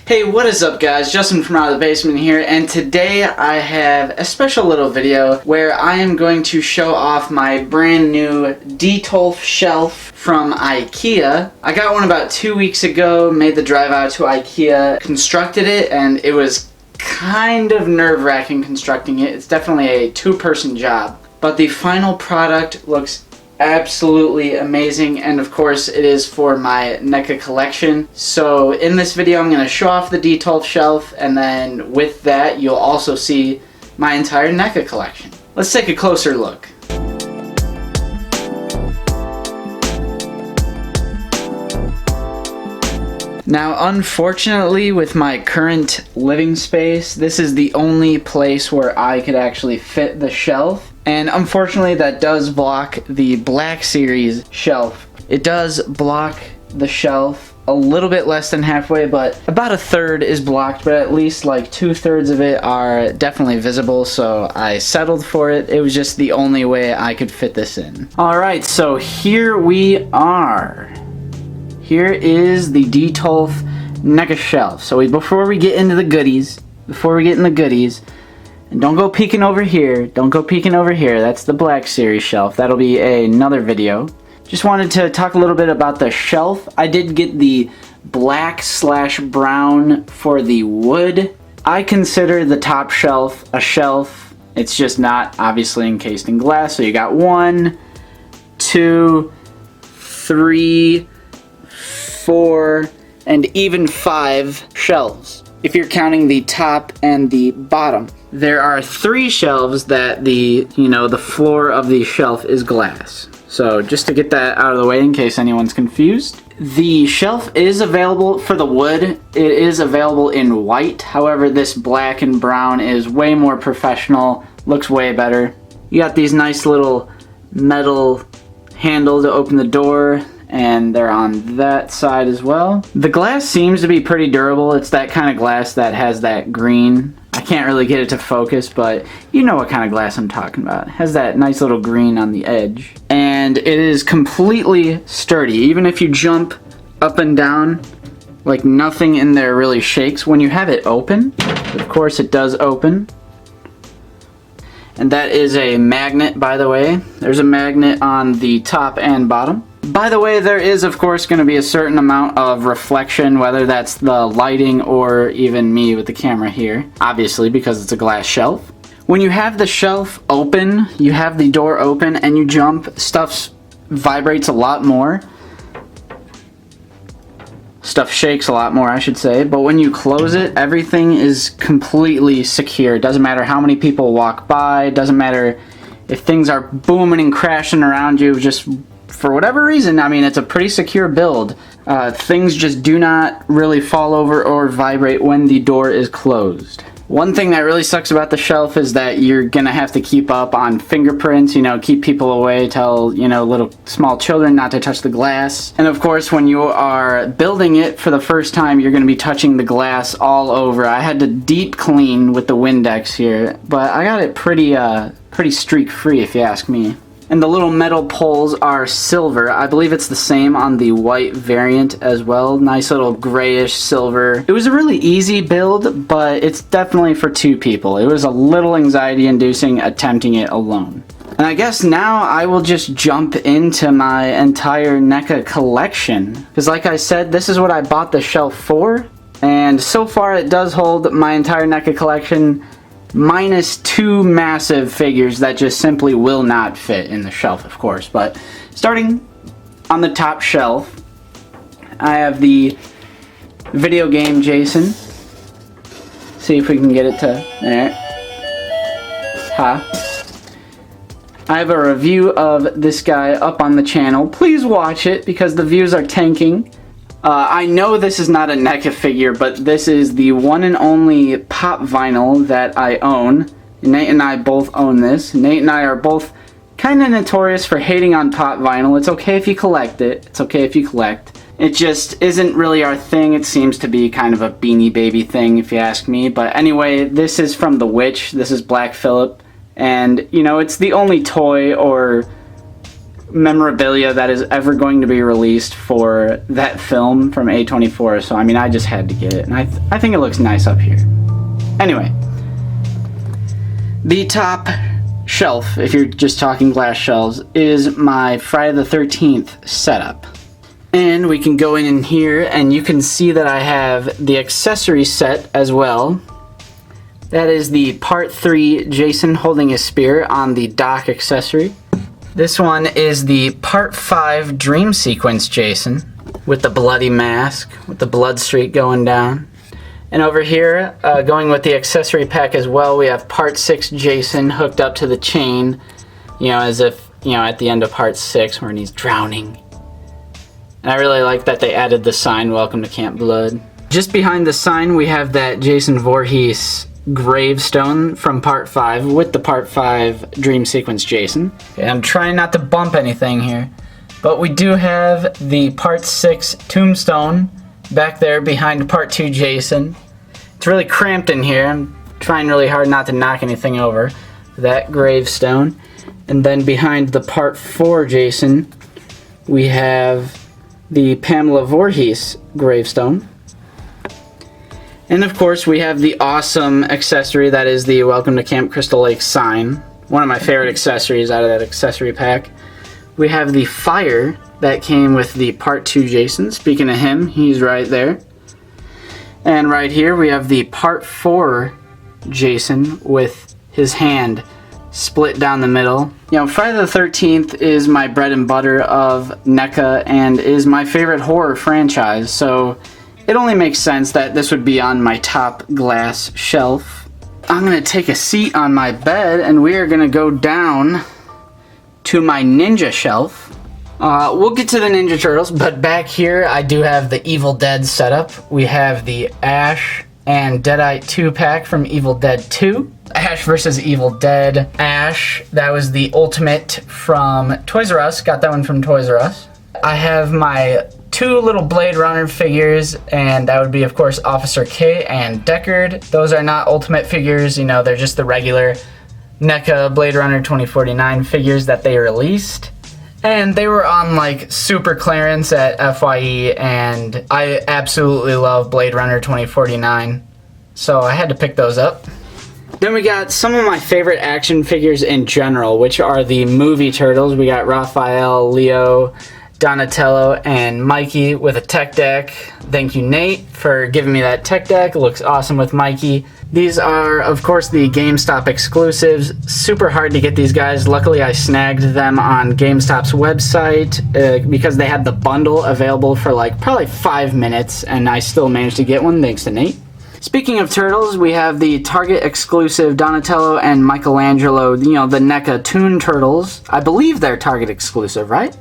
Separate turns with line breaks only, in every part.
Hey, what is up guys? Justin from Out of the Basement here, and today I have a special little video where I am going to show off my brand new DETOLF shelf from IKEA. I got one about 2 weeks ago, made the drive out to IKEA, constructed it, and it was kind of nerve-wracking constructing it. It's definitely a two-person job, but the final product looks absolutely amazing, and of course it is for my Neca collection. So in this video I'm going to show off the DETOLF shelf, and then with that you'll also see my entire Neca collection. Let's take a closer look. Now, unfortunately, with my current living space, this is the only place where I could actually fit the shelf. And unfortunately, that does block the Black Series shelf. It does block the shelf a little bit less than halfway, but about a third is blocked, but at least like 2/3 of it are definitely visible, so I settled for it. It was just the only way I could fit this in. Alright, so here we are. Here is the DETOLF Neca shelf. So before we get into the goodies, and don't go peeking over here, that's the Black Series shelf. That'll be another video. Just wanted to talk a little bit about the shelf. I did get the black/brown for the wood. I consider the top shelf a shelf. It's just not obviously encased in glass. So you got 1, 2, 3, 4, and even 5 shelves, if you're counting the top and the bottom. There are 3 shelves that the floor of the shelf is glass. So just to get that out of the way in case anyone's confused. The shelf is available for the wood. It is available in white. However, this black and brown is way more professional, looks way better. You got these nice little metal handle to open the door, and they're on that side as well. The glass seems to be pretty durable. It's that kind of glass that has that green. I can't really get it to focus, but you know what kind of glass I'm talking about. It has that nice little green on the edge. And it is completely sturdy. Even if you jump up and down, like nothing in there really shakes. When you have it open, of course it does open. And that is a magnet, by the way. There's a magnet on the top and bottom. By the way, there is of course going to be a certain amount of reflection, whether that's the lighting or even me with the camera here, obviously because it's a glass shelf. When you have the shelf open, you have the door open and you jump, stuff vibrates a lot more. Stuff shakes a lot more, I should say, but when you close it, everything is completely secure. It doesn't matter how many people walk by, it doesn't matter if things are booming and crashing around you, just for whatever reason. I mean, it's a pretty secure build. Things just do not really fall over or vibrate when the door is closed. One thing that really sucks about the shelf is that you're gonna have to keep up on fingerprints, keep people away, tell, little small children not to touch the glass. And of course, when you are building it for the first time, you're gonna be touching the glass all over. I had to deep clean with the Windex here, but I got it pretty streak free if you ask me. And the little metal poles are silver. I believe it's the same on the white variant as well. Nice little grayish silver. It was a really easy build, but it's definitely for 2 people. It was a little anxiety inducing attempting it alone. And I guess now I will just jump into my entire Neca collection. Because like I said, this is what I bought the shelf for. And so far it does hold my entire Neca collection, minus 2 massive figures that just simply will not fit in the shelf, of course. But starting on the top shelf, I have the video game Jason. See if we can get it to there. I have a review of this guy up on the channel. Please watch it because the views are tanking. I know this is not a Neca figure, but this is the one and only pop vinyl that I own. Nate and I both own this. Nate and I are both kind of notorious for hating on pop vinyl. It's okay if you collect it. It's okay if you collect. It just isn't really our thing. It seems to be kind of a Beanie Baby thing, if you ask me. But anyway, this is from The Witch. This is Black Phillip. And, it's the only toy or memorabilia that is ever going to be released for that film from A24, so I mean, I just had to get it, and I think it looks nice up here. Anyway, the top shelf, if you're just talking glass shelves, is my Friday the 13th setup. And we can go in here and you can see that I have the accessory set as well. That is the Part 3 Jason holding a spear on the dock accessory. This one is the Part 5 Dream Sequence Jason with the bloody mask, with the blood streak going down. And over here, going with the accessory pack as well, we have Part 6 Jason hooked up to the chain, you know, as if, you know, at the end of Part 6 when he's drowning. And I really like that they added the sign, Welcome to Camp Blood. Just behind the sign, we have that Jason Voorhees gravestone from Part 5 with the Part 5 Dream Sequence Jason. Okay, I'm trying not to bump anything here, but we do have the Part 6 tombstone back there behind Part 2 Jason. It's really cramped in here. I'm trying really hard not to knock anything over. That gravestone. And then behind the Part 4 Jason, we have the Pamela Voorhees gravestone. And of course we have the awesome accessory that is the Welcome to Camp Crystal Lake sign. One of my favorite accessories out of that accessory pack. We have the fire that came with the Part 2 Jason. Speaking of him, he's right there. And right here we have the Part 4 Jason with his hand split down the middle. You know, Friday the 13th is my bread and butter of NECA and is my favorite horror franchise, so it only makes sense that this would be on my top glass shelf. I'm going to take a seat on my bed and we are going to go down to my Ninja shelf. We'll get to the Ninja Turtles, but back here I do have the Evil Dead setup. We have the Ash and Deadite 2 pack from Evil Dead 2. Ash vs. Evil Dead. Ash, that was the Ultimate from Toys R Us. Got that one from Toys R Us. I have my 2 little Blade Runner figures, and that would be, of course, Officer K and Deckard. Those are not Ultimate figures, you know, they're just the regular NECA Blade Runner 2049 figures that they released. And they were on like super clearance at FYE, and I absolutely love Blade Runner 2049, so I had to pick those up. Then we got some of my favorite action figures in general, which are the movie Turtles. We got Raphael, Leo, Donatello, and Mikey with a tech deck. Thank you, Nate, for giving me that tech deck. It looks awesome with Mikey. These are, of course, the GameStop exclusives. Super hard to get these guys. Luckily, I snagged them on GameStop's website because they had the bundle available for like probably 5 minutes, and I still managed to get one thanks to Nate. Speaking of Turtles, we have the Target exclusive Donatello and Michelangelo, you know, the NECA Toon Turtles. I believe they're Target exclusive, right?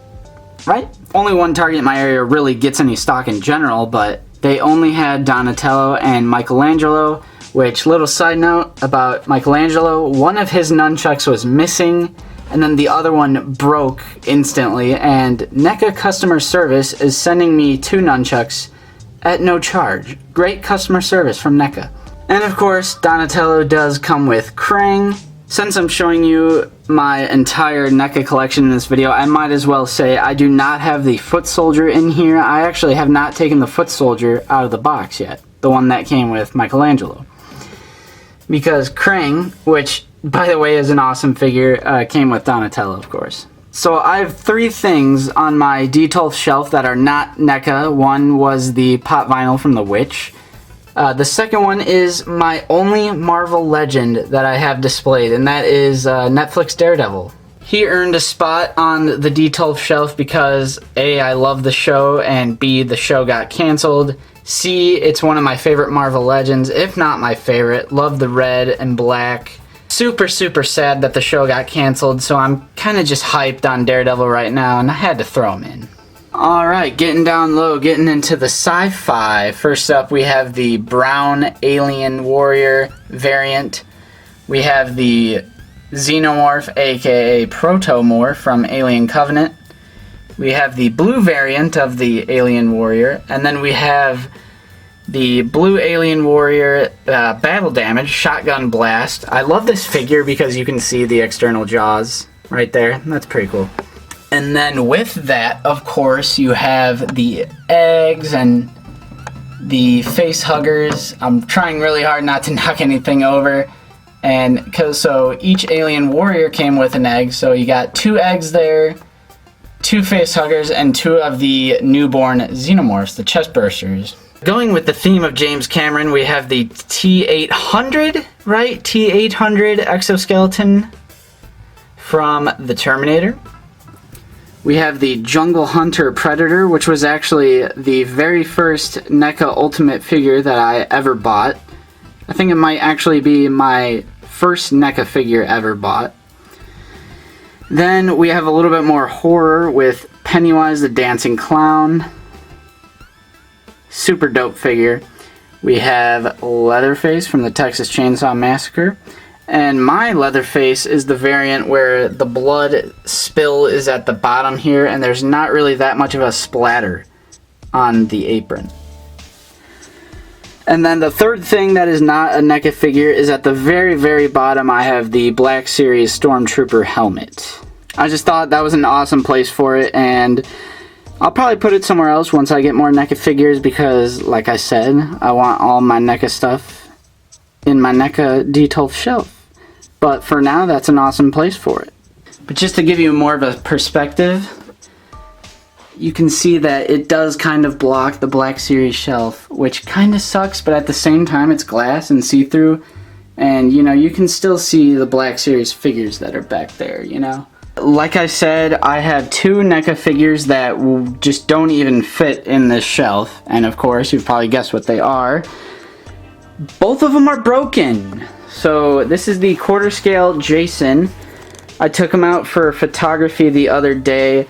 Right? Only one Target in my area really gets any stock in general, but they only had Donatello and Michelangelo. Which, little side note about Michelangelo, one of his nunchucks was missing, and then the other one broke instantly, and NECA customer service is sending me 2 nunchucks at no charge. Great customer service from NECA. And of course, Donatello does come with Krang. Since I'm showing you my entire NECA collection in this video, I might as well say I do not have the Foot Soldier in here. I actually have not taken the Foot Soldier out of the box yet, the one that came with Michelangelo. Because Krang, which, by the way, is an awesome figure, came with Donatello, of course. So I have 3 things on my DETOLF shelf that are not NECA. One was the pop vinyl from The Witch. The second one is my only Marvel Legend that I have displayed, and that is Netflix Daredevil. He earned a spot on the DETOLF shelf because A, I love the show, and B, the show got canceled. C, it's one of my favorite Marvel Legends, if not my favorite. Love the red and black. Super, super sad that the show got canceled, so I'm kind of just hyped on Daredevil right now, and I had to throw him in. Alright, getting down low, getting into the sci-fi. First up, we have the brown alien warrior variant. We have the Xenomorph, aka Protomorph from Alien Covenant. We have the blue variant of the Alien Warrior, and then we have the blue Alien Warrior Battle Damage Shotgun Blast. I love this figure because you can see the external jaws right there. That's pretty cool. And then with that, of course, you have the eggs and the face huggers. I'm trying really hard not to knock anything over. And so each alien warrior came with an egg. So you got 2 eggs there, 2 face huggers, and 2 of the newborn xenomorphs, the chest bursters. Going with the theme of James Cameron, we have the T-800, right? T-800 exoskeleton from the Terminator. We have the Jungle Hunter Predator, which was actually the very first NECA Ultimate figure that I ever bought. I think it might actually be my first NECA figure ever bought. Then we have a little bit more horror with Pennywise the Dancing Clown. Super dope figure. We have Leatherface from the Texas Chainsaw Massacre. And my Leatherface is the variant where the blood spill is at the bottom here and there's not really that much of a splatter on the apron. And then the third thing that is not a NECA figure is at the very, very bottom I have the Black Series Stormtrooper helmet. I just thought that was an awesome place for it, and I'll probably put it somewhere else once I get more NECA figures because, like I said, I want all my NECA stuff in my NECA DETOLF shelf. But for now, that's an awesome place for it. But just to give you more of a perspective, you can see that it does kind of block the Black Series shelf, which kind of sucks, but at the same time it's glass and see-through, and you know, you can still see the Black Series figures that are back there, you know. Like I said, I have 2 NECA figures that just don't even fit in this shelf, and of course, you've probably guessed what they are. Both of them are broken. So this is the quarter scale Jason. I took him out for photography the other day,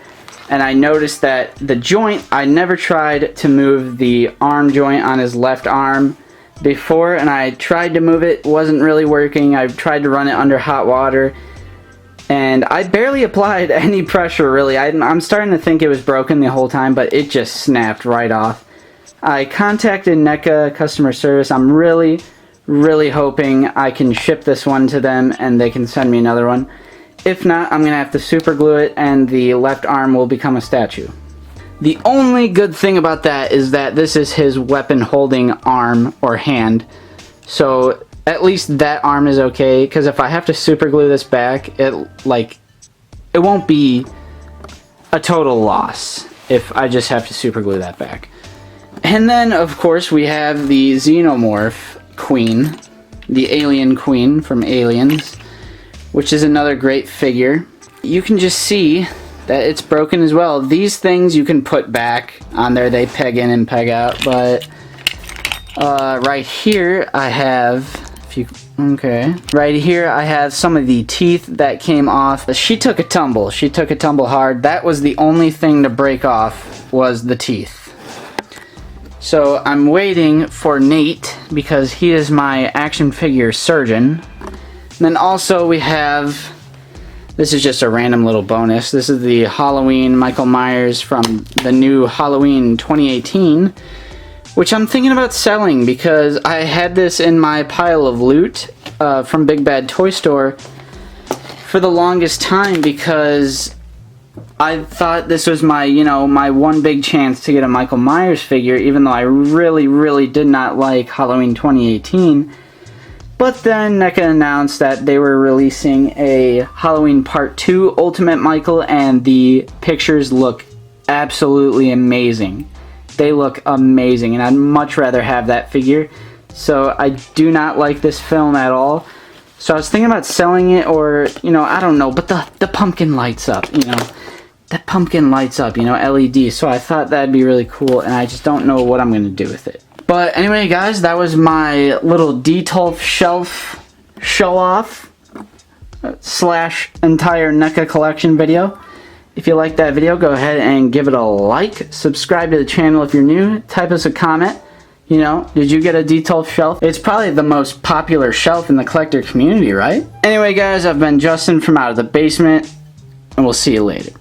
and I noticed that the joint, I never tried to move the arm joint on his left arm before, and I tried to move it, wasn't really working. I tried to run it under hot water, and I barely applied any pressure really. I'm starting to think it was broken the whole time, but it just snapped right off. I contacted NECA customer service. I'm really hoping I can ship this one to them and they can send me another one. If not, I'm gonna have to super glue it and the left arm will become a statue. The only good thing about that is that this is his weapon holding arm or hand, so at least that arm is okay, because if I have to super glue this back, it won't be a total loss if I just have to super glue that back. And then of course we have the Xenomorph Queen, the Alien Queen from Aliens, which is another great figure. You can just see that it's broken as well. These things you can put back on there, they peg in and peg out, but right here I have, right here I have some of the teeth that came off. She took a tumble hard. That was the only thing to break off, was the teeth. So I'm waiting for Nate because he is my action figure surgeon. And then also we have, this is just a random little bonus. This is the Halloween Michael Myers from the new Halloween 2018, which I'm thinking about selling because I had this in my pile of loot from Big Bad Toy Store for the longest time because I thought this was my, my one big chance to get a Michael Myers figure, even though I really did not like Halloween 2018. But then NECA announced that they were releasing a Halloween Part 2 Ultimate Michael, and the pictures look absolutely amazing. They look amazing, and I'd much rather have that figure. So I do not like this film at all. So I was thinking about selling it, or, I don't know, but the pumpkin lights up, That pumpkin lights up, LED, so I thought that'd be really cool, and I just don't know what I'm going to do with it. But anyway, guys, that was my little DETOLF shelf show-off / entire NECA collection video. If you liked that video, go ahead and give it a like. Subscribe to the channel if you're new. Type us a comment. Did you get a DETOLF shelf? It's probably the most popular shelf in the collector community, right? Anyway, guys, I've been Justin from Out of the Basement, and we'll see you later.